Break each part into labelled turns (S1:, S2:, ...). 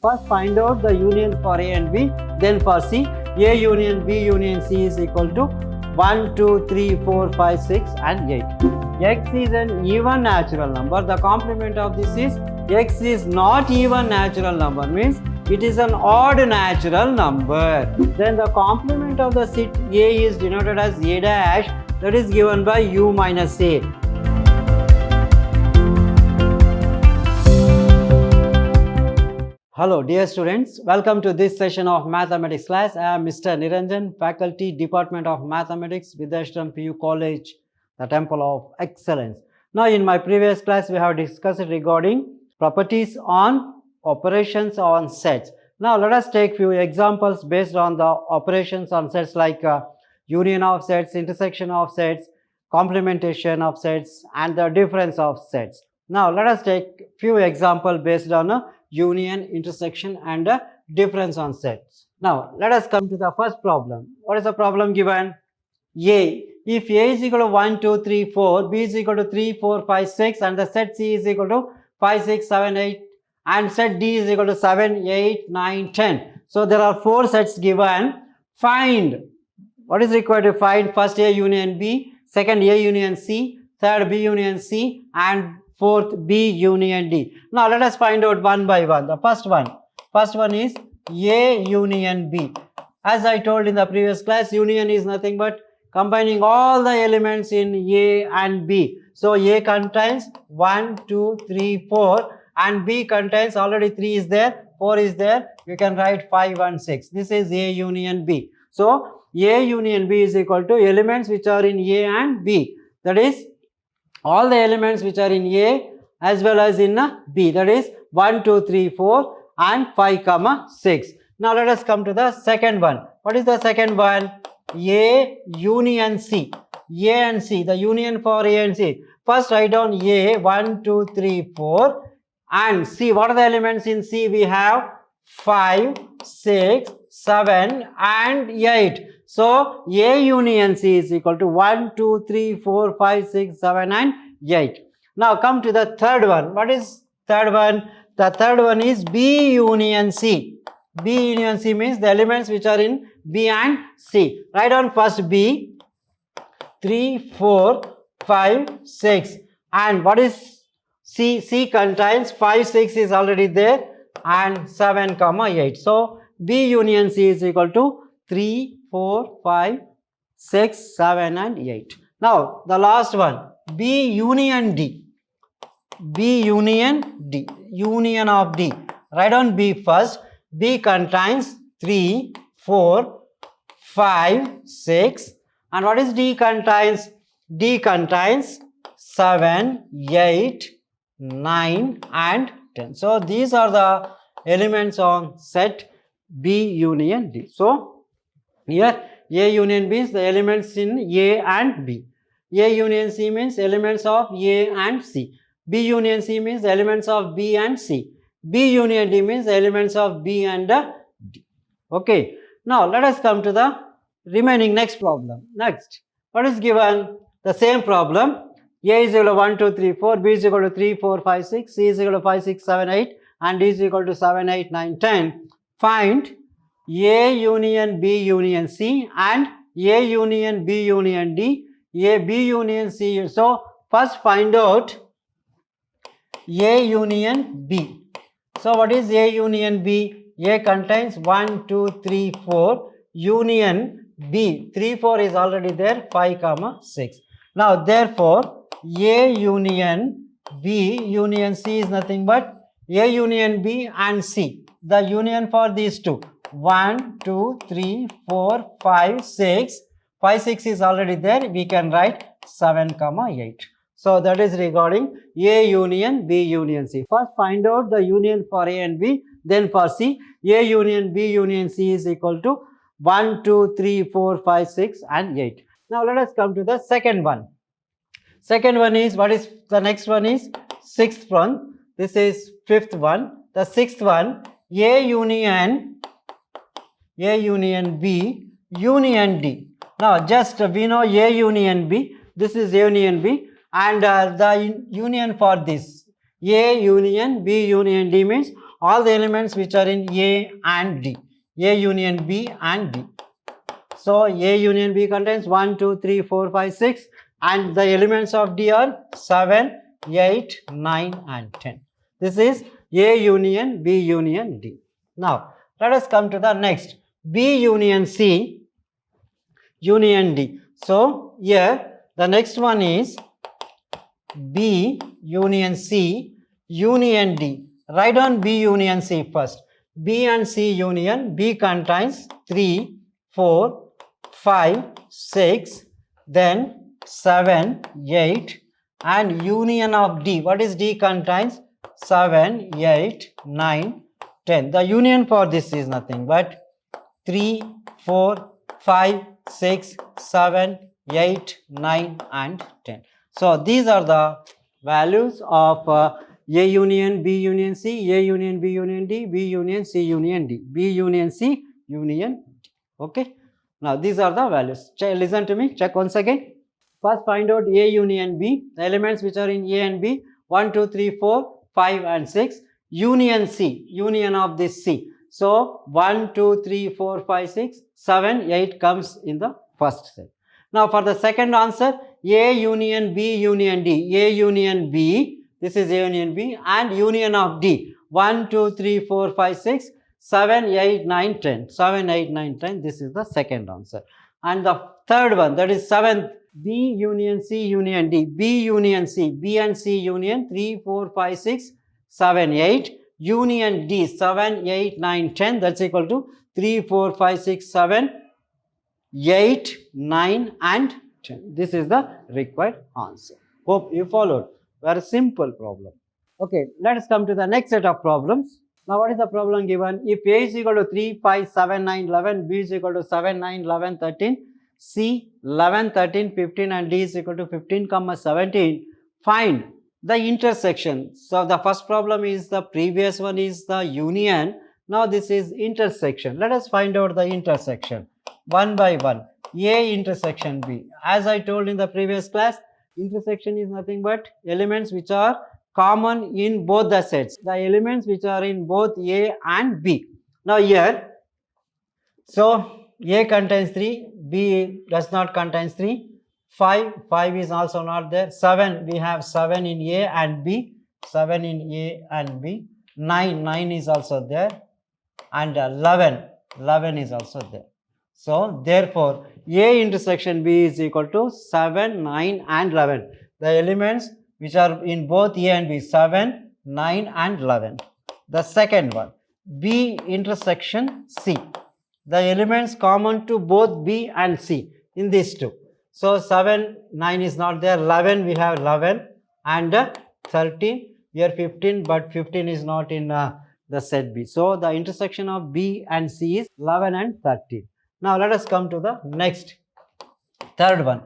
S1: First find out the union for A and B, then for C. A union B union C is equal to 1, 2, 3, 4, 5, 6 and 8. X is an even natural number. The complement of this is X is not even natural number, means it is an odd natural number. Then the complement of the set A is denoted as A dash, that is given by U minus A. Hello dear students, welcome to this session of mathematics class. I am Mr. Niranjan, faculty, Department of Mathematics, Vidhyaashram PU College, the Temple of Excellence. Now in my previous class we have discussed regarding properties on operations on sets. Now let us take few examples based on the operations on sets like union of sets, intersection of sets, complementation of sets and the difference of sets. Now let us take few examples based on union, intersection and difference on sets. Now let us come to the first problem. What is the problem given? A. If A is equal to 1, 2, 3, 4, B is equal to 3, 4, 5, 6 and the set C is equal to 5, 6, 7, 8 and set D is equal to 7, 8, 9, 10. So there are 4 sets given. Find. What is required to find? First A union B, second A union C, third B union C and fourth B union D. Now let us find out one by one. The first one is A union B. As I told in the previous class, union is nothing but combining all the elements in A and B. So A contains 1, 2, 3, 4 and B contains already 3 is there, 4 is there. You can write 5 and 6. This is A union B. So A union B is equal to elements which are in A and B. That is all the elements which are in A as well as in B, that is 1, 2, 3, 4 and 5, 6. Now let us come to the second one. What is the second one? A union C. A and C, the union for A and C. First write down A, 1, 2, 3, 4 and C. What are the elements in C? We have 5, 6, 7 and 8. So, A union C is equal to 1, 2, 3, 4, 5, 6, 7 and 8. Now, come to the third one. What is third one? The third one is B union C. B union C means the elements which are in B and C. Write down first B, 3, 4, 5, 6. And what is C? C contains 5, 6 is already there and 7, 8. So, B union C is equal to 3, 4, 5, 6, 7 and 8. Now the last one, B union D. B union D. Union of D. Write down B first. B contains 3, 4, 5, 6 and what is D contains? D contains 7, 8, 9 and 10. So these are the elements on set B union D. So here A union B means the elements in A and B. A union C means elements of A and C. B union C means the elements of B and C. B union D means the elements of B and D. Okay. Now let us come to the remaining next problem. Next, what is given? The same problem. A is equal to 1, 2, 3, 4. B is equal to 3, 4, 5, 6. C is equal to 5, 6, 7, 8. And D is equal to 7, 8, 9, 10. Find A union B union C and A union B union D, A B union C. So, first find out A union B. So, what is A union B? A contains 1, 2, 3, 4. Union B, 3, 4 is already there, 5, 6. Now, therefore, A union B union C is nothing but A union B and C. The union for these two. 1, 2, 3, 4, 5, 6. 5, 6 is already there. We can write 7, 8. So that is regarding A union B union C. First find out the union for A and B. Then for C, A union B union C is equal to 1, 2, 3, 4, 5, 6 and 8. Now let us come to the second one. Second one is, what is the next one is? Sixth one. This is fifth one. The sixth one, A union B union D. Now just we know A union B, this is A union B and the union for this A union B union D means all the elements which are in A and D, A union B and D. So A union B contains 1, 2, 3, 4, 5, 6, and the elements of D are 7, 8, 9 and 10. This is A union B union D. Now let us come to the next, B union C union D. So here the next one is B union C union D. Write down B union C first. B and C union, B contains 3, 4, 5, 6, then 7, 8, and union of D. What is D contains? 7, 8, 9, 10. The union for this is nothing but 3, 4, 5, 6, 7, 8, 9 and 10. So these are the values of A union B union C, A union B union D, B union C union D, B union C union D. Okay. Now these are the values. Listen to me. Check once again. First find out A union B. The elements which are in A and B, 1, 2, 3, 4, 5 and 6. Union C, union of this C. So 1, 2, 3, 4, 5, 6, 7, 8 comes in the first set. Now for the second answer, A union B union D. A union B, this is A union B, and union of D. 1, 2, 3, 4, 5, 6, 7, 8, 9, 10. 7, 8, 9, 10. This is the second answer. And the third one, that is seventh, B union C union D. B union C. B and C union 3, 4, 5, 6, 7, 8. Union D 7, 8, 9, 10. That's equal to 3, 4, 5, 6, 7, 8, 9 and 10. This is the required answer. Hope you followed. Very simple problem. Okay, let us come to the next set of problems. Now what is the problem given? If A is equal to 3, 5, 7, 9, 11, B is equal to 7, 9, 11, 13, C 11, 13, 15 and D is equal to 15, 17, find the intersection. So the first problem is, the previous one is the union. Now this is intersection. Let us find out the intersection one by one. A intersection B. As I told in the previous class, intersection is nothing but elements which are common in both the sets. The elements which are in both A and B. Now here, so A contains 3, B does not contain 3. 5 is also not there. 7, we have 7 in A and B. 7 in A and B. 9 is also there. And 11 is also there. So therefore, A intersection B is equal to 7, 9 and 11. The elements which are in both A and B, 7, 9 and 11. The second one, B intersection C. The elements common to both B and C in these two. So 7, 9 is not there. 11, we have 11 and 13. Here 15, but 15 is not in the set B. So the intersection of B and C is 11 and 13. Now let us come to the next, third one.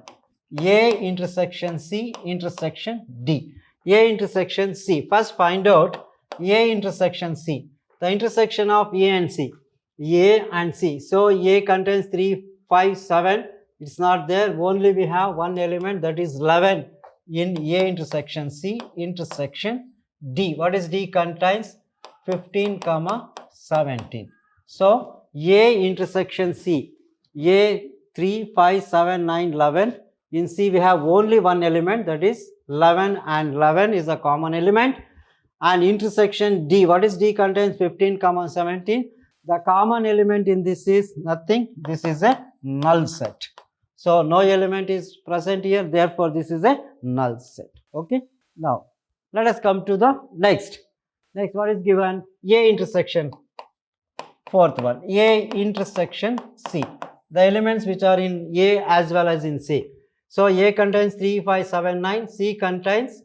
S1: A intersection C intersection D. A intersection C. First find out A intersection C. The intersection of A and C. A and C. So A contains 3, 5, 7. It's not there. Only we have one element, that is 11 in A intersection C intersection D. What is D contains? 15, 17. So A intersection C. A 3, 5, 7, 9, 11. In C we have only one element, that is 11, and 11 is a common element. And intersection D. What is D contains? 15, 17. The common element in this is nothing. This is a null set. So no element is present here. Therefore, this is a null set. Okay. Now let us come to the next. Next, what is given? A intersection. Fourth one, A intersection C. The elements which are in A as well as in C. So A contains 3, 5, 7, 9. C contains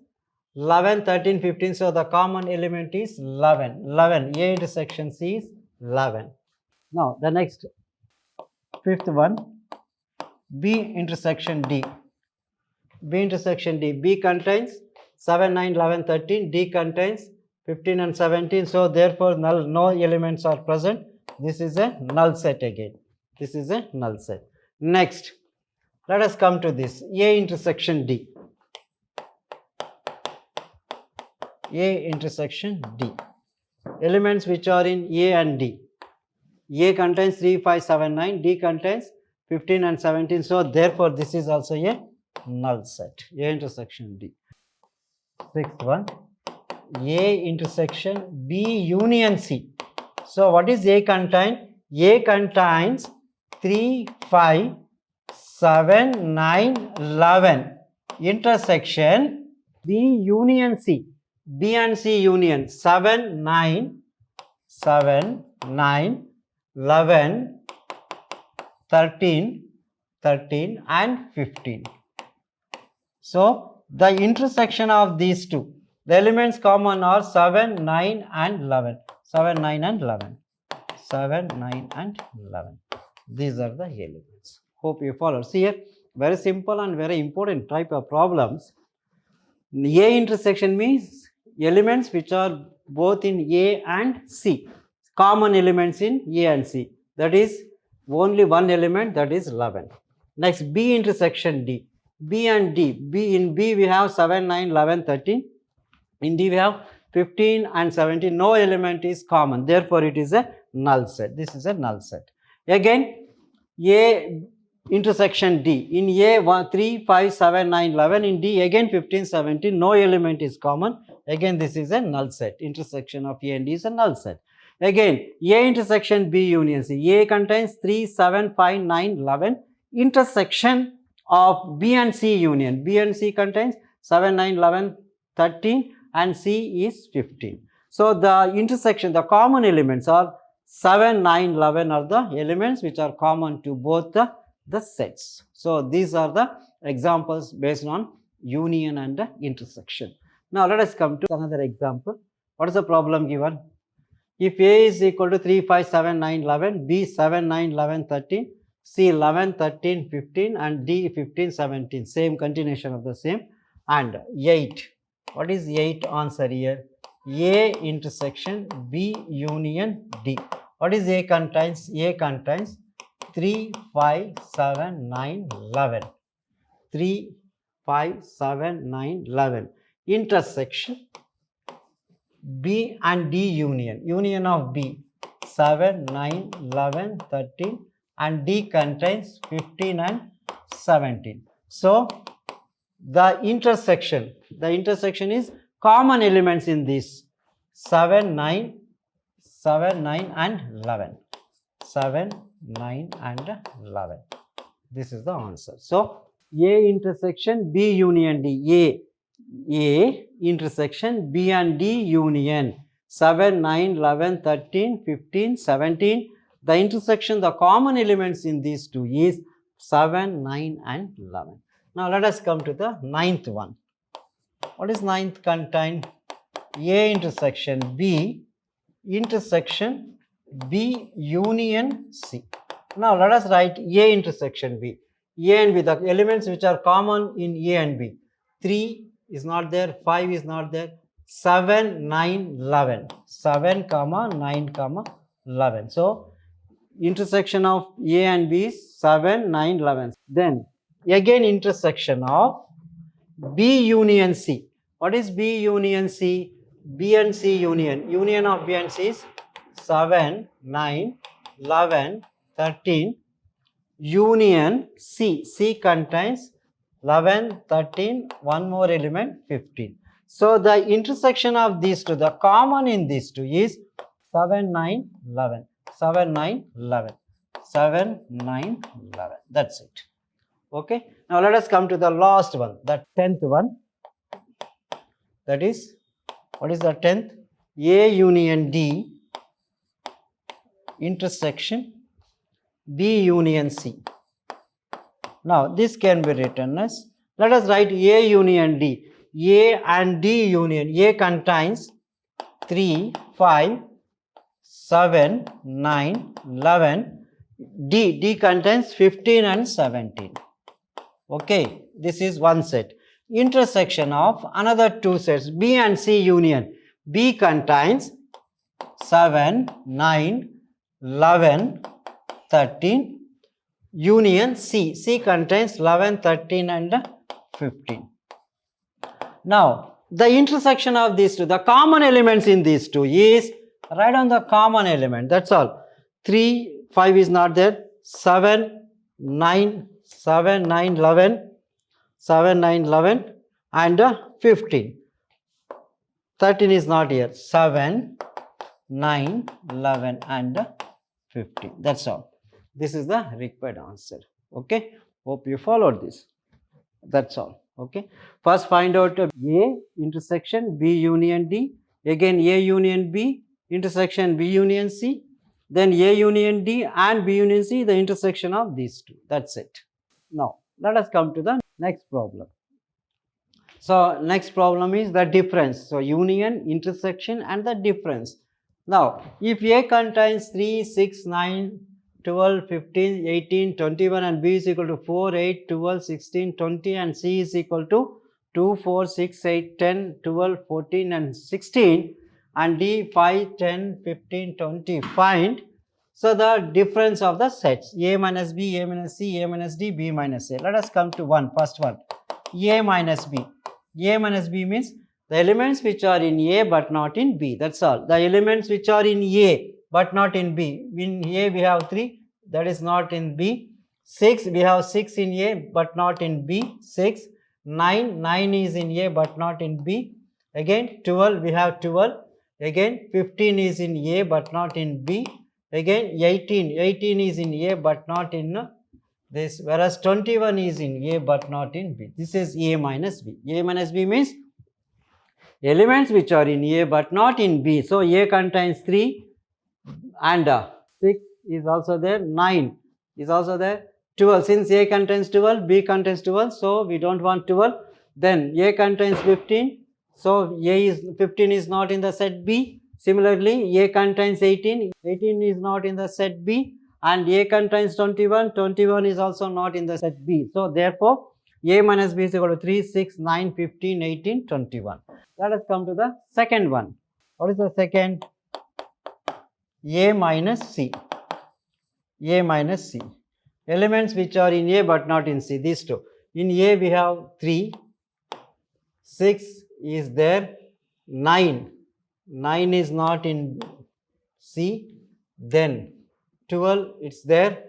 S1: 11, 13, 15. So the common element is 11. 11. A intersection C is 11. Now the next, fifth one, B intersection D. B intersection D. B contains 7, 9, 11, 13. D contains 15 and 17. So therefore no elements are present. This is a null set again. This is a null set. Next, let us come to this. A intersection D. A intersection D. elements which are in A and D. A contains 3, 5, 7, 9, D contains 15 and 17. So therefore this is also a null set. A intersection D. Sixth one, A intersection B union C. So what is A contain? A contains 3, 5, 7, 9, 11. Intersection B union C. B and C union 7, 9, 7, 9, 11, 13, 13 and 15. So the intersection of these two, the elements common are 7, 9 and 11. 7, 9 and 11. 7, 9 and 11. These are the elements. Hope you follow. See here, very simple and very important type of problems. A intersection means elements which are both in A and C. Common elements in A and C. That is only one element, that is 11. Next, B intersection D. B and D. In B we have 7, 9, 11, 13. In D we have 15 and 17. No element is common. Therefore, it is a null set. This is a null set. Again, A intersection D. In A 1, 3, 5, 7, 9, 11. In D again 15, 17. No element is common. Again, this is a null set. Intersection of A and D is a null set. Again, A intersection B union C. A contains 3, 7, 5, 9, 11. Intersection of B and C union. B and C contains 7, 9, 11, 13 and C is 15. So the intersection, the common elements are 7, 9, 11 are the elements which are common to both the sets. So these are the examples based on union and intersection. Now let us come to another example. What is the problem given? If A is equal to 3, 5, 7, 9, 11, B 7, 9, 11, 13, C 11, 13, 15 and D 15, 17. Same continuation of the same. And 8. What is 8 answer here? A intersection B union D. What is A contains? A contains 3, 5, 7, 9, 11. 3, 5, 7, 9, 11. Intersection B and D union. Union of B 7, 9, 11, 13 and D contains 15 and 17. So the intersection is common elements in this 7, 9 and 11. 7, 9 and 11. This is the answer. So A intersection B union D. A intersection B and D union 7, 9, 11, 13, 15, 17. The intersection, the common elements in these two is 7, 9 and 11. Now let us come to the ninth one. What is ninth contain? A intersection B union C. Now let us write A intersection B. A and B, the elements which are common in A and B. 3 is not there, 5 is not there, 7, 9, 11. 7, 9, 11. So intersection of A and B is 7, 9, 11. Then again intersection of B union C. What is B union C? B and C union. Union of B and C is 7, 9, 11, 13. Union C. C contains 11, 13, one more element 15. So the intersection of these two, the common in these two is 7, 9, 11. 7, 9, 11. 7, 9, 11. That's it. Okay. Now let us come to the last one, the 10th one. That is, what is the 10th? A union D intersection B union C. Now this can be written as, let us write A union D. A and D union. A contains 3, 5, 7, 9, 11. D contains 15 and 17. Okay, this is one set. Intersection of another two sets, B and C union. B contains 7, 9, 11, 13. Union C. C contains 11, 13 and 15. Now, the intersection of these two, the common elements in these two is Write down the common element, that's all. 3, 5 is not there. 7, 9, 7, 9, 11, 7, 9, 11 and 15. 13 is not here. 7, 9, 11 and 15. That's all. This is the required answer. Okay. Hope you followed this. That's all. Okay. First find out A intersection B union D. Again A union B intersection B union C. Then A union D and B union C, the intersection of these two. That's it. Now let us come to the next problem. So next problem is the difference. So union, intersection and the difference. Now if A contains 3, 6, 9, 12, 15, 18, 21 and B is equal to 4, 8, 12, 16, 20 and C is equal to 2, 4, 6, 8, 10, 12, 14 and 16 and D 5, 10, 15, 20. Find. So the difference of the sets A minus B, A minus C, A minus D, B minus A. Let us come to first one. A minus B. A minus B means the elements which are in A but not in B. That's all. The elements which are in A but not in B. In A we have 3, that is not in B. 6, we have 6 in A but not in B. 6. 9, 9 is in A but not in B. Again 12, we have 12. Again 15 is in A but not in B. Again 18, 18 is in A but not in this, whereas 21 is in A but not in B. This is A minus B. A minus B means elements which are in A but not in B. So A contains 3 and 6 is also there, 9 is also there, 12. Since A contains 12, B contains 12, so we don't want 12. Then A contains 15, so 15 is not in the set B. Similarly, A contains 18, 18 is not in the set B. And A contains 21, 21 is also not in the set B. So therefore, A minus B is equal to 3, 6, 9, 15, 18, 21. Let us come to the second one. What is the second? A minus C. A minus C. Elements which are in A but not in C, these two. In A we have 3, 6 is there, 9. 9 is not in C. Then 12 it's there,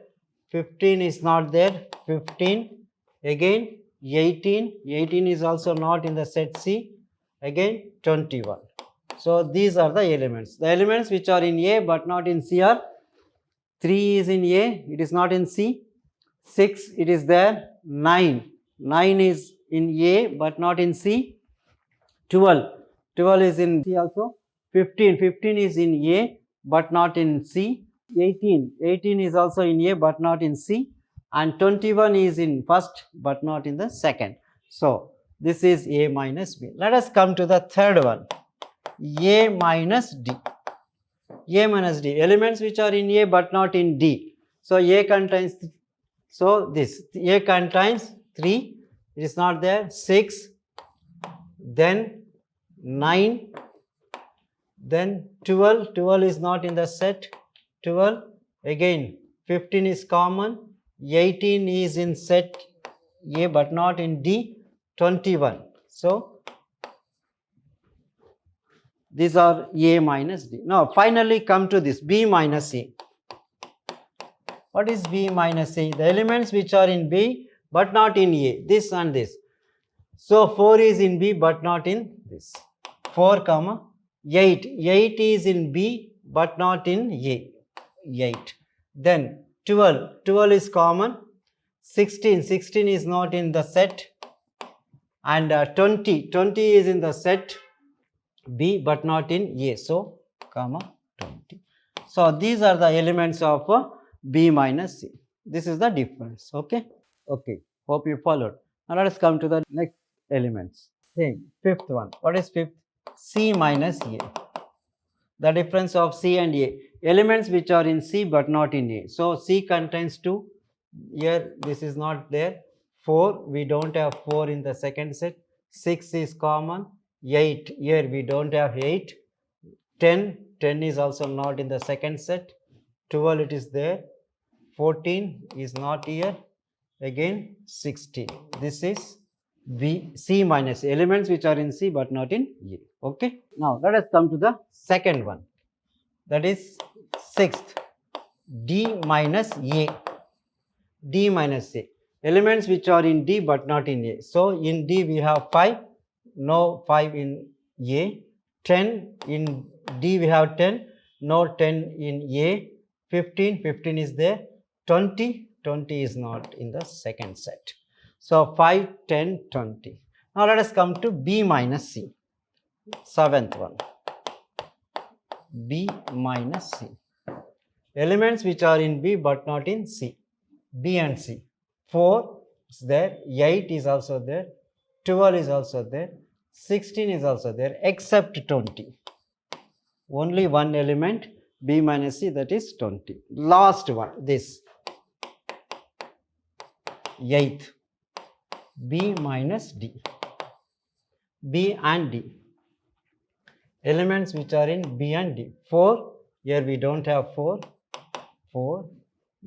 S1: 15 is not there, 15. Again 18, 18 is also not in the set C. Again 21. So these are the elements. The elements which are in A but not in C are 3 is in A, it is not in C. 6 it is there, 9, 9 is in A but not in C. 12, 12 is in C also. 15, 15 is in A but not in C. 18, 18 is also in A but not in C. And 21 is in first but not in the second. So this is A minus B. Let us come to the third one. A minus D. A minus D. Elements which are in A but not in D. So A contains, so this A contains 3, it is not there, 6, then 9, then 12, 12 is not in the set, 12, again 15 is common, 18 is in set A but not in D, 21. So these are A minus D. Now finally come to this B minus C. What is B minus C? The elements which are in B but not in A, this and this. So 4 is in B but not in this. 4 comma 8. 8 is in B but not in A. 8. Then 12. 12 is common. 16. 16 is not in the set. And 20. 20 is in the set B but not in A. So, comma 20. So, these are the elements of B minus C. This is the difference. Okay. Okay. Hope you followed. Now, let us come to the next elements. Same. Fifth one. What is fifth? C minus A. The difference of C and A. Elements which are in C but not in A. So, C contains 2. Here, this is not there. 4. We don't have 4 in the second set. 6 is common. 8. Here, we don't have 8. 10. 10 is also not in the second set. 12 it is there. 14 is not here. Again 16. This is C minus elements which are in C but not in A. Okay. Now let us come to the second one. that is sixth, D minus A, D minus A. Elements which are in D but not in A. So in D we have 5, no 5 in A, 10 in D we have 10, no 10 in A, 15, 15 is there, 20, 20 is not in the second set. So 5, 10, 20. Now let us come to B minus C, seventh one, B minus C. Elements which are in B but not in C, B and C. 4 is there, 8 is also there, 12 is also there, 16 is also there, except 20. Only one element, B minus C, that is 20. Last one, this, 8th, B minus D, B and D. Elements which are in B and D. 4, here we don't have 4, 4,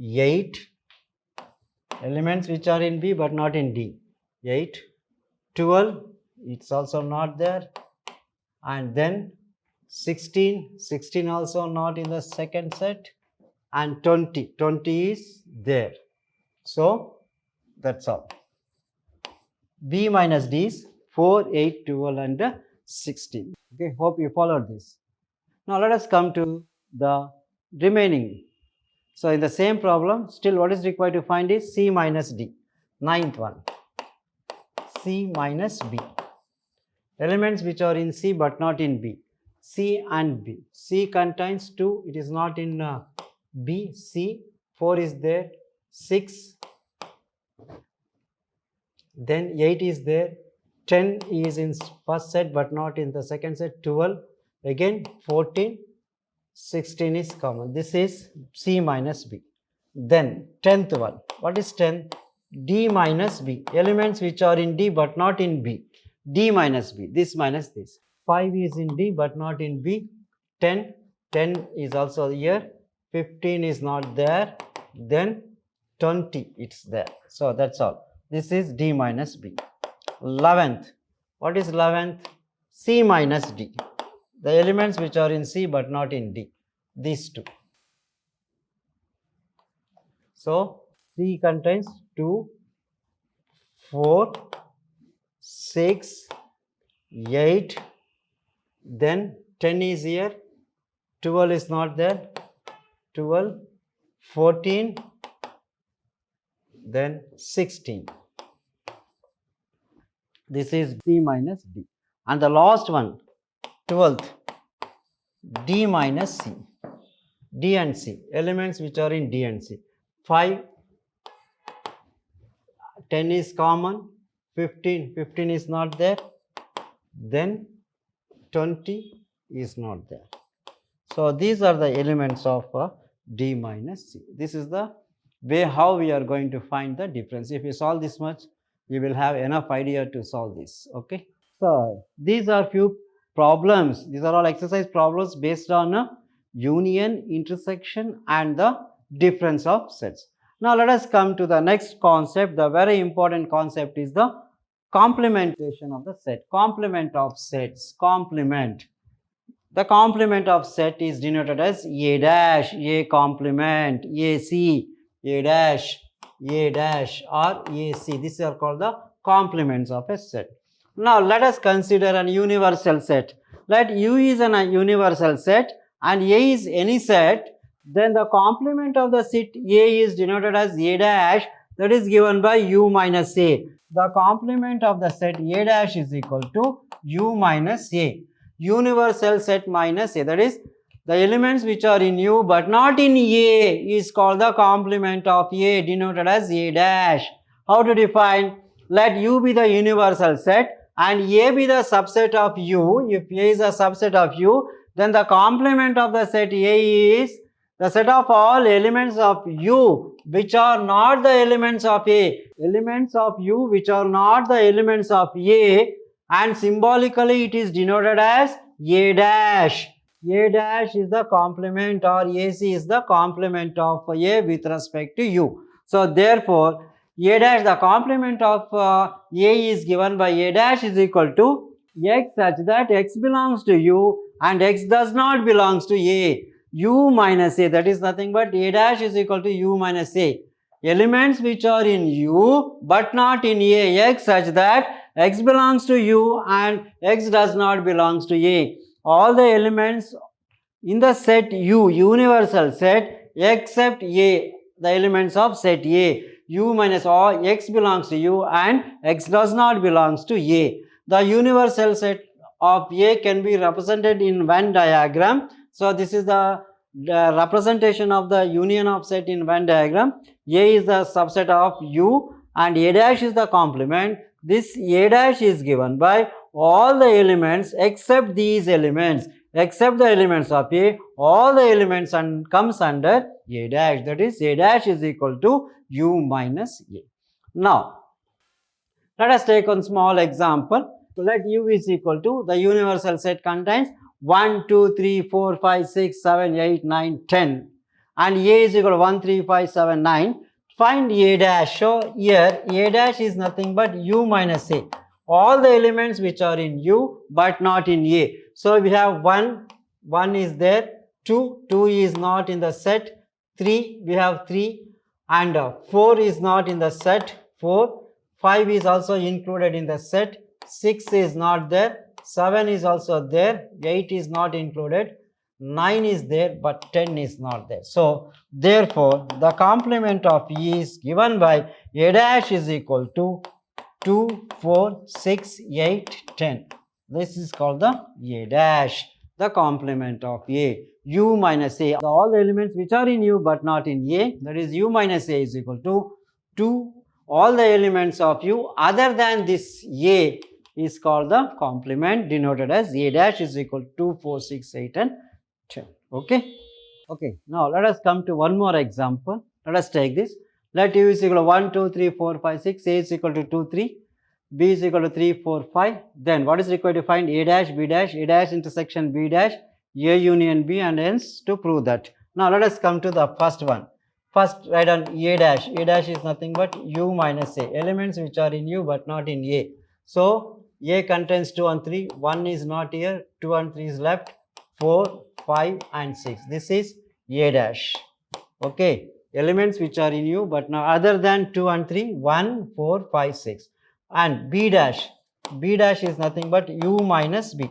S1: 8, elements which are in B but not in D, 8, 12, it's also not there, and then 16, 16 also not in the second set, and 20, 20 is there. So that's all. B minus D is 4, 8, 12 and 16. Okay, hope you followed this. Now let us come to the remaining. So in the same problem, still what is required to find is C minus D, ninth one, C minus B. Elements which are in C but not in B, C and B. C contains 2, it is not in B, C, 4 is there, 6, then 8 is there, 10 is in first set but not in the second set, 12, again 14, 16 is common. This is C minus B. Then 10th one, what is 10? D minus B. Elements which are in D but not in B, D minus B, this minus this. 5 is in D but not in B, 10, 10 is also here, 15 is not there, then 20 it's there. So that's all. This is D minus B. 11th, what is 11th? C minus D. The elements which are in C but not in D, these two. So C contains 2, 4, 6, 8, then 10 is here, 12 is not there, 12, 14, then 16. This is D minus D. And the last one, 12th, D minus C. D and C, elements which are in D and C. 5, 10 is common, 15, 15 is not there, then 20 is not there. So these are the elements of D minus C. This is the way how we are going to find the difference. If you solve this much, you will have enough idea to solve this. Okay. So these are few problems. These are all exercise problems based on union, intersection and the difference of sets. Now let us come to the next concept. The very important concept is the complementation of the set. Complement of sets. Complement. The complement of set is denoted as A dash, A complement, AC, A dash, or AC. These are called the complements of a set. Now let us consider an universal set. Let U is a universal set and A is any set. Then the complement of the set A is denoted as A dash, that is given by U minus A. The complement of the set A dash is equal to U minus A. Universal set minus A, that is the elements which are in U but not in A is called the complement of A, denoted as A dash. How to define? Let U be the universal set and A be the subset of U. If A is a subset of U, then the complement of the set A is the set of all elements of U which are not the elements of A. Elements of U which are not the elements of A, and symbolically it is denoted as A dash. A dash is the complement, or AC is the complement of A with respect to U. So therefore A dash, the complement of A is given by A dash is equal to X such that X belongs to U and X does not belongs to A. u minus a, that is nothing but a dash is equal to u minus a. Elements which are in u but not in a, x such that x belongs to u and x does not belongs to a. All the elements in the set U, universal set, except A, the elements of set A, U minus or X belongs to U and X does not belongs to A. The universal set of A can be represented in Venn diagram. So, this is the representation of the union of set in Venn diagram. A is the subset of U and A dash is the complement. This A dash is given by all the elements except these elements. Except the elements of A, all the elements comes under A dash, that is A dash is equal to U minus A. Now, let us take one small example. So, let U is equal to, the universal set contains 1, 2, 3, 4, 5, 6, 7, 8, 9, 10 and A is equal to 1, 3, 5, 7, 9. Find A dash. So, here A dash is nothing but U minus A. All the elements which are in U but not in A. So, we have 1 is there, 2 is not in the set, 3 we have 3 and 4 is not in the set, 4, 5 is also included in the set, 6 is not there, 7 is also there, 8 is not included, 9 is there but 10 is not there. So, therefore, the complement of E is given by A dash is equal to 2, 4, 6, 8, 10. This is called the A dash, the complement of A. U minus A, all the elements which are in U but not in A, that is U minus A is equal to 2. All the elements of U other than this A is called the complement, denoted as A dash is equal to 2, 4, 6, 8 and 10. Okay. Okay. Now, let us come to one more example. Let us take this. Let U is equal to 1, 2, 3, 4, 5, 6, A is equal to 2, 3, B is equal to 3, 4, 5. Then what is required to find A dash, B dash, A dash intersection B dash, A union B, and hence to prove that. Now, let us come to the first one. First, write down A dash. A dash is nothing but U minus A. Elements which are in U but not in A. So, A contains 2 and 3. 1 is not here. 2 and 3 is left. 4, 5 and 6. This is A dash. Okay. Elements which are in U but now other than 2 and 3, 1, 4, 5, 6. And B dash. B dash is nothing but U minus B.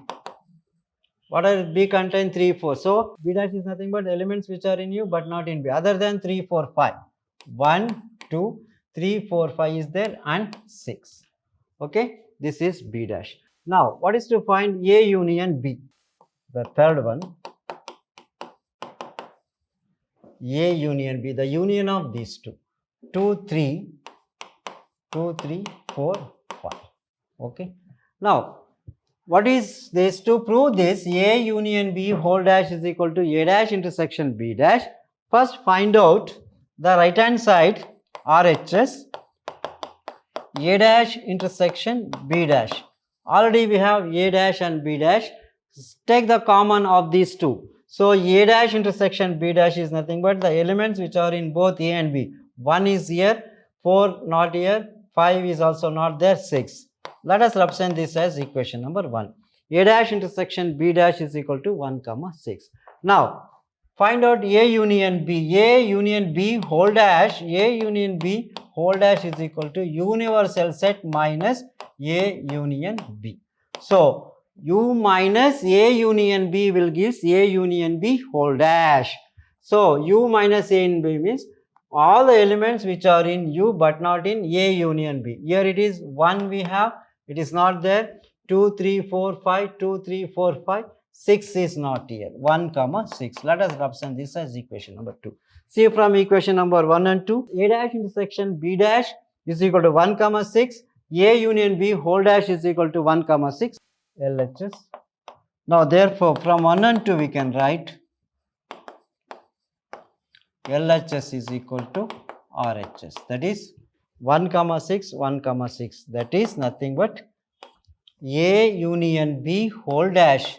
S1: What are B contain 3, 4. So, B dash is nothing but elements which are in U but not in B other than 3, 4, 5. 1, 2, 3, 4, 5 is there and 6. Okay. This is B dash. Now, what is to find A union B? The third one. A union B, the union of these two. 2, 3, 4, 5. Okay. Now, what is this? To prove this, A union B whole dash is equal to A dash intersection B dash. First, find out the right hand side RHS, A dash intersection B dash. Already we have A dash and B dash. Take the common of these two. So, A dash intersection B dash is nothing but the elements which are in both A and B. 1 is here, 4 not here, 5 is also not there, 6. Let us represent this as equation number 1. A dash intersection B dash is equal to 1, 6. Now, find out A union B. A union B whole dash, A union B whole dash is equal to universal set minus A union B. So, U minus A union B will give A union B whole dash. So, U minus A in B means all the elements which are in U but not in A union B. Here it is 1 we have, it is not there. 2, 3, 4, 5, 2, 3, 4, 5, 6 is not here. 1, 6. Let us represent this as equation number 2. See from equation number 1 and 2, A dash intersection B dash is equal to 1, 6. A union B whole dash is equal to 1, 6. LHS. Now, therefore, from 1 and 2 we can write LHS is equal to RHS. That is 1, 6, 1, 6. That is nothing but A union B whole dash.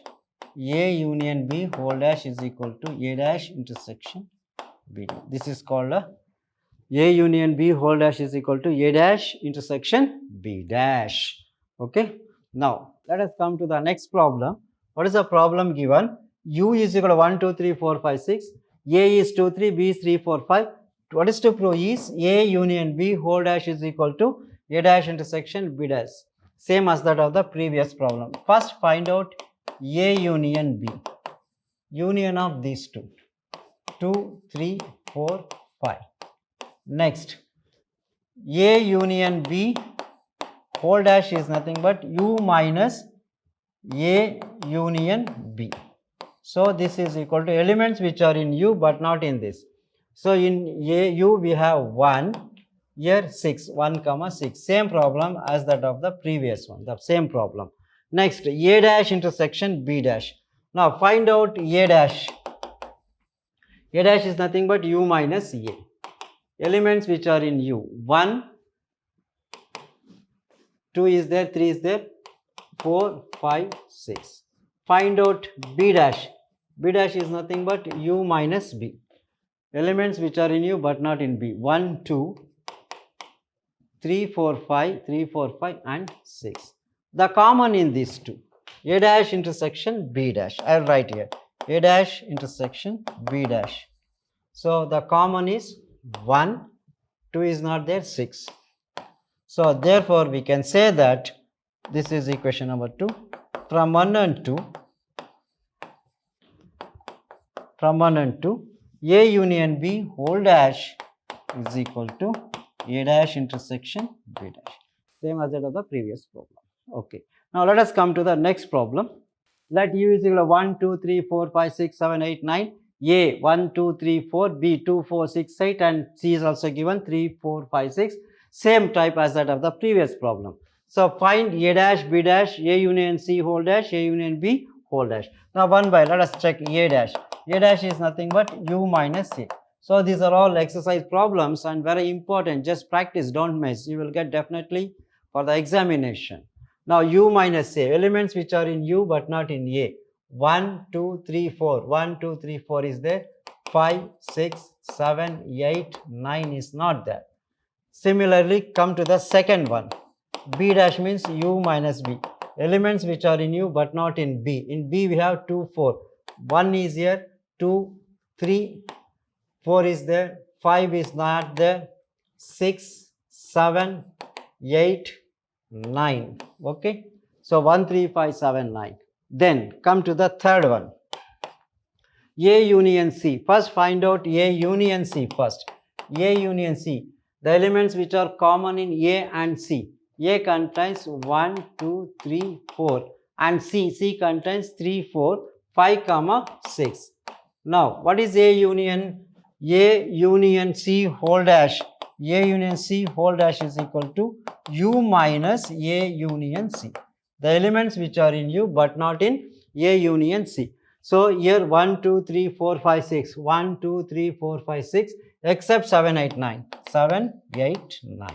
S1: A union B whole dash is equal to A dash intersection B. This is called a union B whole dash is equal to A dash intersection B dash. Okay. Now, let us come to the next problem. What is the problem given? U is equal to 1, 2, 3, 4, 5, 6. A is 2, 3, B is 3, 4, 5. What is to prove is A union B whole dash is equal to A dash intersection B dash. Same as that of the previous problem. First find out A union B. Union of these two. 2, 3, 4, 5. Next, A union B whole dash is nothing but U minus A union B. So this is equal to elements which are in U but not in this. So in U we have 1, here 6, 1 comma 6. Same problem as that of the previous one, the same problem. Next, A dash intersection B dash. Now find out A dash. A dash is nothing but U minus A. Elements which are in U. 1, 2 is there, 3 is there, 4, 5, 6. Find out B dash. B dash is nothing but U minus B. Elements which are in U but not in B. 1, 2, 3, 4, 5, 3, 4, 5 and 6. The common in these two. A dash intersection B dash. I will write here. A dash intersection B dash. So the common is 1, 2 is not there, 6. So therefore we can say that this is equation number 2. From 1 and 2, A union B whole dash is equal to A dash intersection B dash. Same as that of the previous problem. Okay. Now let us come to the next problem. Let U is equal to 1, 2, 3, 4, 5, 6, 7, 8, 9. A 1, 2, 3, 4, B 2, 4, 6, 8 and C is also given 3, 4, 5, 6. Same type as that of the previous problem. So find A dash, B dash, A union C whole dash, A union B whole dash. Now one by let us check A dash. A dash is nothing but U minus A. So these are all exercise problems and very important. Just practice, don't miss. You will get definitely for the examination. Now U minus A, elements which are in U but not in A. 1, 2, 3, 4. 1, 2, 3, 4 is there. 5, 6, 7, 8, 9 is not there. Similarly, come to the second one. B dash means U minus B. Elements which are in U but not in B. In B we have 2, 4. 1 is here, 2, 3, 4 is there, 5 is not there, 6, 7, 8, 9. Okay. So 1, 3, 5, 7, 9. Then come to the third one. A union C. First find out A union C first. A union C. The elements which are common in A and C. A contains 1, 2, 3, 4 and C contains 3, 4, 5, 6. Now what is A union? A union C whole dash. A union C whole dash is equal to U minus A union C. The elements which are in U but not in A union C. So here 1, 2, 3, 4, 5, 6. 1, 2, 3, 4, 5, 6 except 7, 8, 9. 7, 8, 9.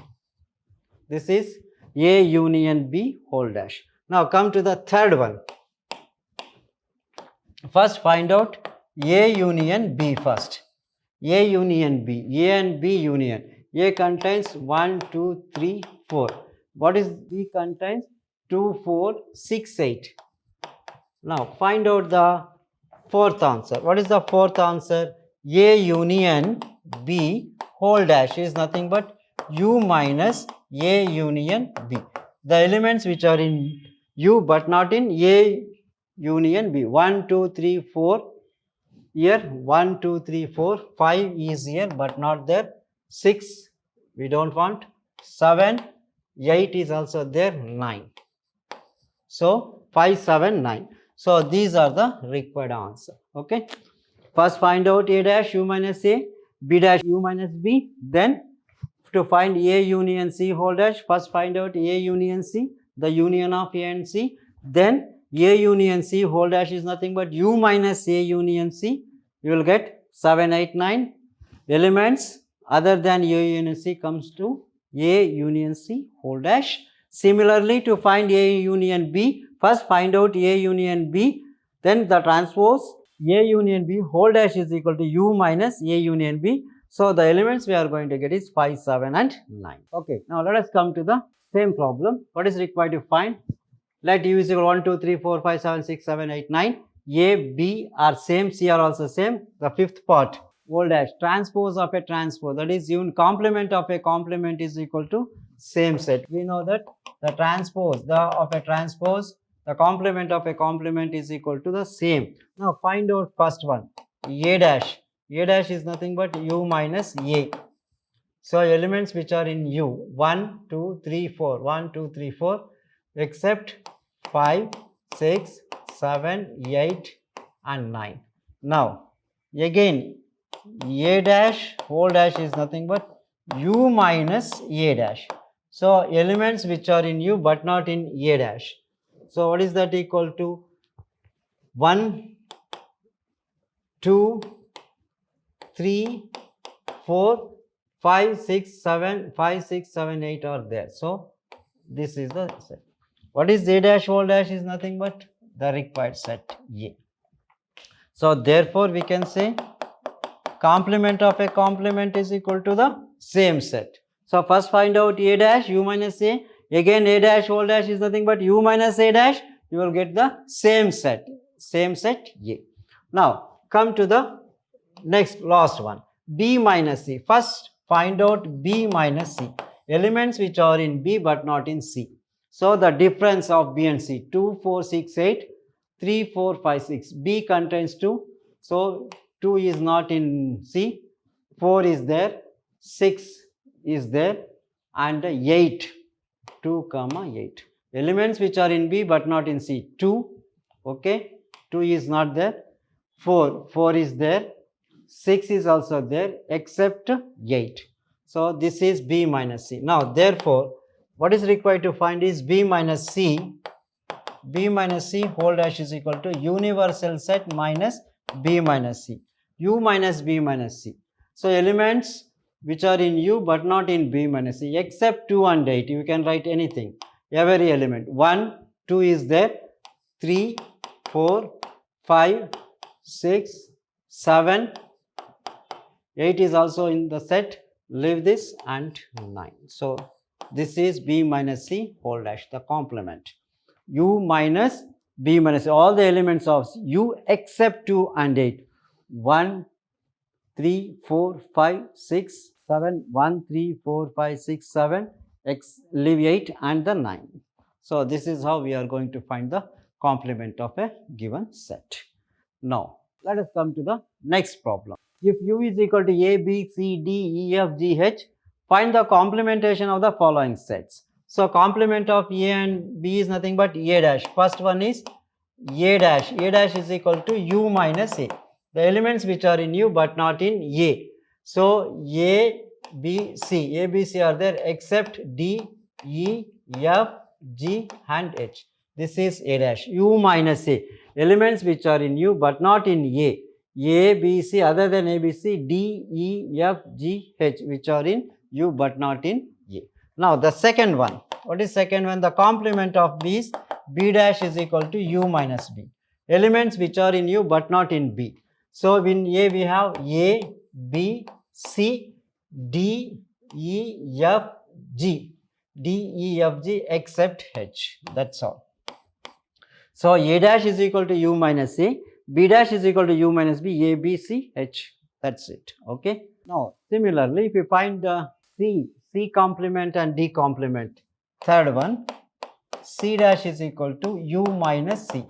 S1: This is A union B whole dash. Now come to the third one. First find out A union B first. A union B. A and B union. A contains 1, 2, 3, 4. What is B contains? 2, 4, 6, 8. Now find out the fourth answer. What is the fourth answer? A union B whole dash is nothing but U minus A union B. The elements which are in U but not in A union B. 1, 2, 3, 4. Here 1, 2, 3, 4. 5 is here but not there. 6 we don't want. 7, 8 is also there. 9. So 5, 7, 9. So these are the required answer. Okay. First find out A dash U minus A, B dash U minus B. Then to find A union C whole dash, first find out A union C, the union of A and C. Then A union C whole dash is nothing but U minus A union C. You will get 7, 8, 9. Elements other than A union C comes to A union C whole dash. Similarly, to find A union B, first find out A union B, then the transpose A union B whole dash is equal to U minus A union B. So the elements we are going to get is 5, 7 and 9. Okay, now let us come to the same problem. What is required to find? Let U is equal to 1, 2, 3, 4, 5, 7, 6, 7, 8, 9. A, B are same, C are also same. The fifth part, old dash, transpose of a transpose, that is even complement of a complement is equal to same set. We know that the transpose of a transpose, the complement of a complement is equal to the same. Now find out first one, A dash. A dash is nothing but U minus A. So elements which are in U, 1, 2, 3, 4, 1, 2, 3, 4, except 5, 6, 7, 8 and 9. Now again A dash whole dash is nothing but U minus A dash. So elements which are in U but not in A dash. So what is that equal to? 1, 2, 3, 4, 5, 6, 7, 5, 6, 7, 8 are there. So this is the set. What is A dash whole dash is nothing but the required set A. So therefore we can say complement of a complement is equal to the same set. So first find out A dash, U minus A. Again A dash whole dash is nothing but U minus A dash. You will get the same set A. Now come to the next last one, B minus C. First find out B minus C. Elements which are in B but not in C. So the difference of B and C, 2, 4, 6, 8, 3, 4, 5, 6. B contains 2. So 2 is not in C, 4 is there, 6 is there and 8, 2, 8. Elements which are in B but not in C, 2, okay, 2 is not there, 4 is there, 6 is also there except 8. So this is B minus C. Now therefore what is required to find is B minus C. B minus C whole dash is equal to universal set minus B minus C. U minus B minus C. So elements which are in U but not in B minus C except 2 and 8. You can write anything. Every element. 1, 2 is there. 3, 4, 5, 6, 7, 8 is also in the set. Leave this and 9. So this is B minus C whole dash, the complement. U minus B minus C, all the elements of U except 2 and 8. 1, 3, 4, 5, 6, 7, 1, 3, 4, 5, 6, 7, leave 8 and the 9. So this is how we are going to find the complement of a given set. Now let us come to the next problem. If U is equal to A, B, C, D, E, F, G, H, find the complementation of the following sets. So complement of A and B is nothing but A dash. First one is A dash. A dash is equal to U minus A. The elements which are in U but not in A. So A, B, C. A, B, C are there except D, E, F, G and H. This is A dash. U minus A. Elements which are in U but not in A. A, B, C other than A, B, C, D, E, F, G, H which are in U but not in A. Now the second one. What is second one? The complement of B is B dash is equal to U minus B. Elements which are in U but not in B. So in A we have A, B, C, D, E, F, G. D, E, F, G except H. That's all. So A dash is equal to U minus A. B dash is equal to U minus B, A, B, C, H. That's it. Okay. Now, similarly, if you find C complement and D complement, third one, C dash is equal to U minus C.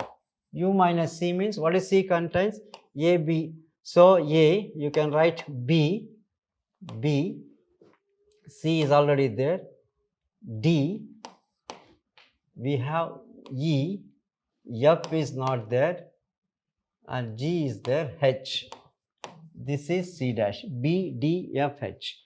S1: U minus C means what is C contains? A, B. So, A, you can write B, B, C is already there, D, we have E, F is not there, and G is there, H. This is C dash, B, D, F, H.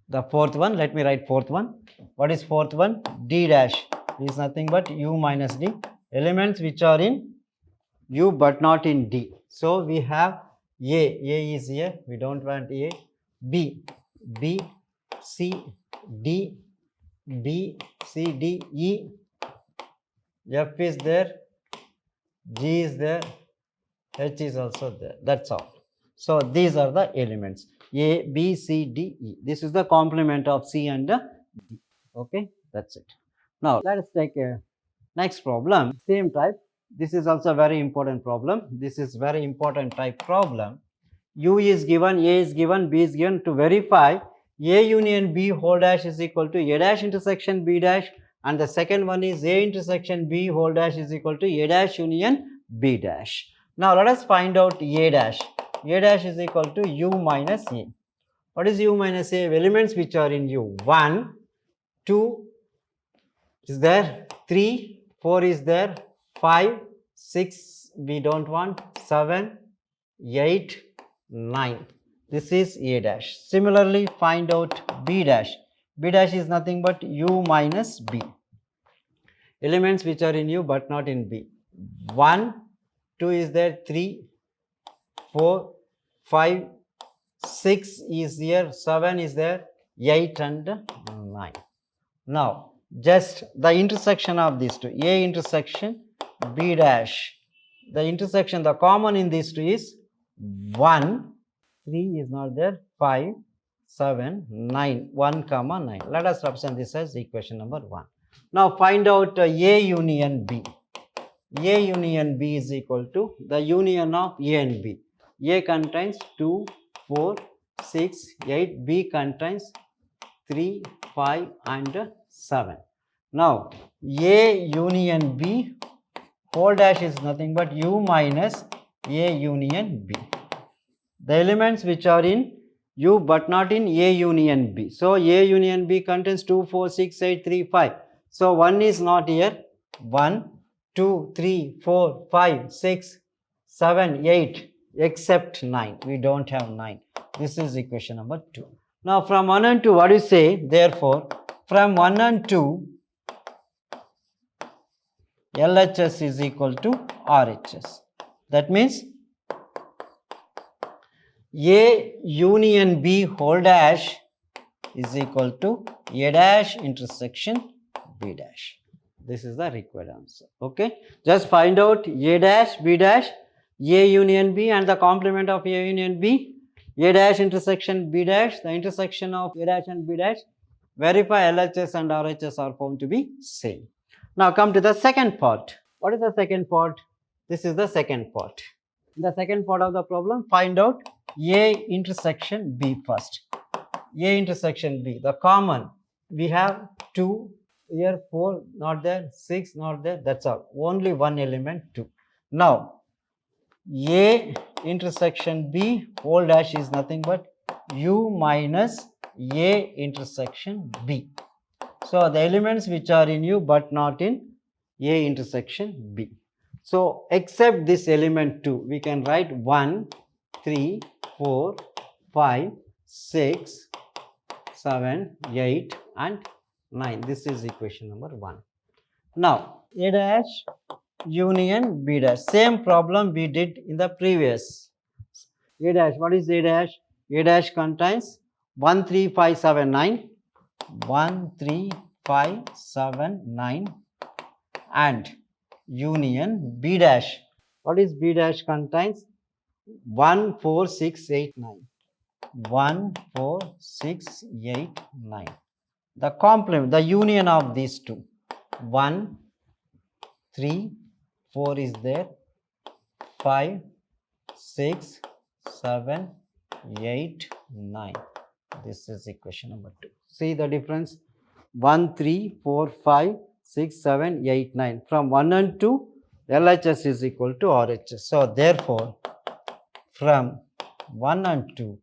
S1: The fourth one, let me write fourth one. What is fourth one? D dash is nothing but U minus D. Elements which are in U but not in D. So we have A is here, we don't want A. B, B, C, D, B, C, D, E, F is there, G is there, H is also there. That's all. So these are the elements A, B, C, D, E. This is the complement of C and D. Okay, that's it. Now let us take a next problem, same type. This is also a very important problem. This is very important type problem. U is given, A is given, B is given. To verify A union B whole dash is equal to A dash intersection B dash, and the second one is A intersection B whole dash is equal to A dash union B dash. Now let us find out A dash. A dash is equal to U minus A. What is U minus A? Elements which are in U. 1, 2 is there, 3, 4 is there, 5, 6 we don't want, 7, 8, 9. This is A dash. Similarly, find out B dash. B dash is nothing but U minus B. Elements which are in U but not in B. 1, 2 is there, 3, 4, 5, 6 is here, 7 is there, 8 and 9. Now, just the intersection of these two, A intersection B dash. The intersection, the common in these two is 1, 3 is not there, 5, 7, 9, 1 comma 9. Let us represent this as equation number 1. Now find out A union B. A union B is equal to the union of A and B. A contains 2, 4, 6, 8. B contains 3, 5 and 7. Now A union B whole dash is nothing but U minus A union B. The elements which are in U but not in A union B. So A union B contains 2, 4, 6, 8, 3, 5. So 1 is not here. 1, 2, 3, 4, 5, 6, 7, 8 except 9. We don't have 9. This is equation number 2. Now from 1 and 2, what do you say? Therefore, from 1 and 2, LHS is equal to RHS. That means A union B whole dash is equal to A dash intersection B dash. This is the required answer. Okay. Just find out A dash, B dash, A union B and the complement of A union B, A dash intersection B dash, the intersection of A dash and B dash. Verify LHS and RHS are found to be same. Now come to the second part. What is the second part? This is the second part. In the second part of the problem, find out A intersection B first. A intersection B, the common. We have 2, here 4 not there, 6 not there, that's all. Only one element 2. Now A intersection B whole dash is nothing but U minus A intersection B. So the elements which are in U but not in A intersection B. So except this element 2, we can write 1, 3, 4, 5, 6, 7, 8 and 9. This is equation number 1. Now A dash union B dash. Same problem we did in the previous. A dash, what is A dash? A dash contains 1, 3, 5, 7, 9. 1, 3, 5, 7, 9 and union B dash. What is B dash contains? 1, 4, 6, 8, 9. 1, 4, 6, 8, 9. The complement, the union of these two. 1, 3, 4 is there. 5, 6, 7, 8, 9. This is equation number 2. See the difference? 1, 3, 4, 5, 6, 7, 8, 9. From 1 and 2, LHS is equal to RHS. So therefore, from 1 and 2,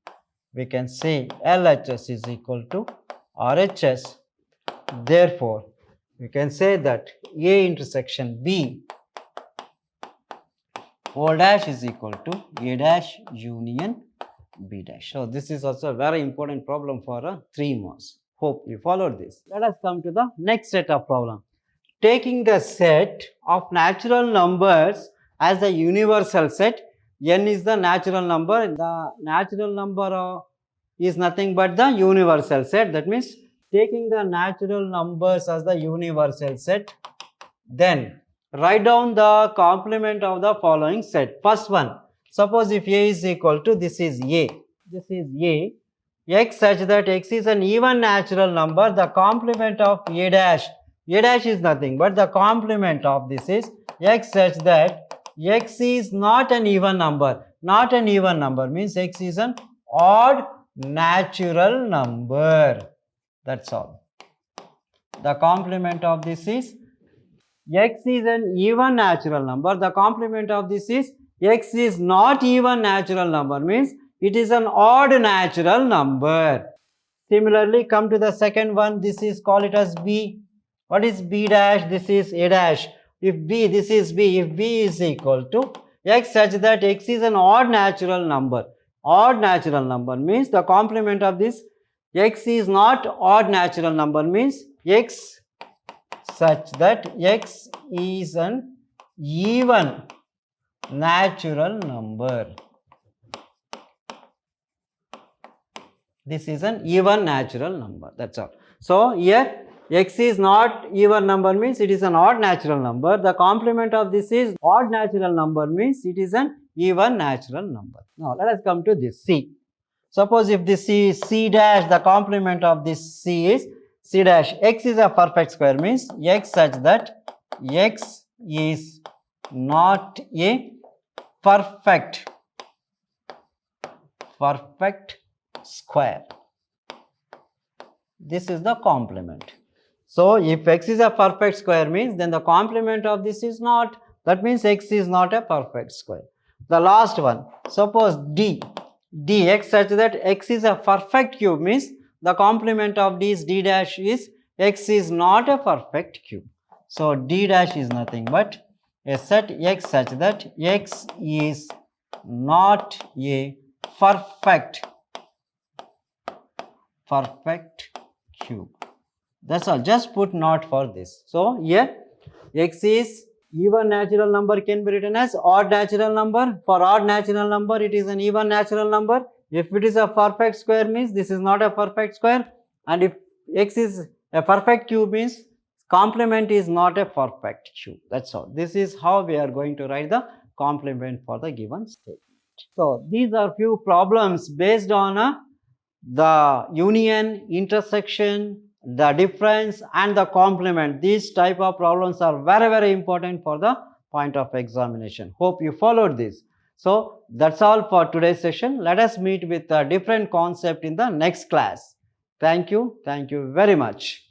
S1: we can say LHS is equal to RHS. Therefore, we can say that A intersection B whole dash is equal to A dash union B dash. So this is also a very important problem for 3 marks. Hope you followed this. Let us come to the next set of problem. Taking the set of natural numbers as a universal set, n is the natural number. The natural number is nothing but the universal set. That means taking the natural numbers as the universal set, then write down the complement of the following set. First one, suppose if A is equal to, this is A, x such that x is an even natural number, the complement of A dash A dash is nothing but the complement of this is x such that x is not an even number. Not an even number means x is an odd natural number. That's all. The complement of this is x is an even natural number. The complement of this is x is not even natural number means it is an odd natural number. Similarly, come to the second one. This is, call it as b. What is b dash? This is a dash. If b, this is b. If b is equal to x such that x is an odd natural number. Odd natural number means the complement of this x is not odd natural number means x such that x is an even natural number. This is an even natural number. That's all. So here x is not even number means it is an odd natural number. The complement of this is odd natural number means it is an even natural number. Now let us come to this c. Suppose if this c is c dash, the complement of this c is c dash. X is a perfect square means x such that x is not a perfect square. This is the complement. So if x is a perfect square means then the complement of this is not, that means x is not a perfect square. The last one, suppose dx such that x is a perfect cube means the complement of this d dash is x is not a perfect cube. So d dash is nothing but a set x such that x is not a perfect cube. That's all. Just put not for this. So here x is even natural number can be written as odd natural number. For odd natural number it is an even natural number. If it is a perfect square means this is not a perfect square, and if x is a perfect cube means complement is not a perfect cube. That's all. This is how we are going to write the complement for the given statement. So these are few problems based on the union, intersection, the difference and the complement. These type of problems are very, very important for the point of examination. Hope you followed this. So that's all for today's session. Let us meet with a different concept in the next class. Thank you very much.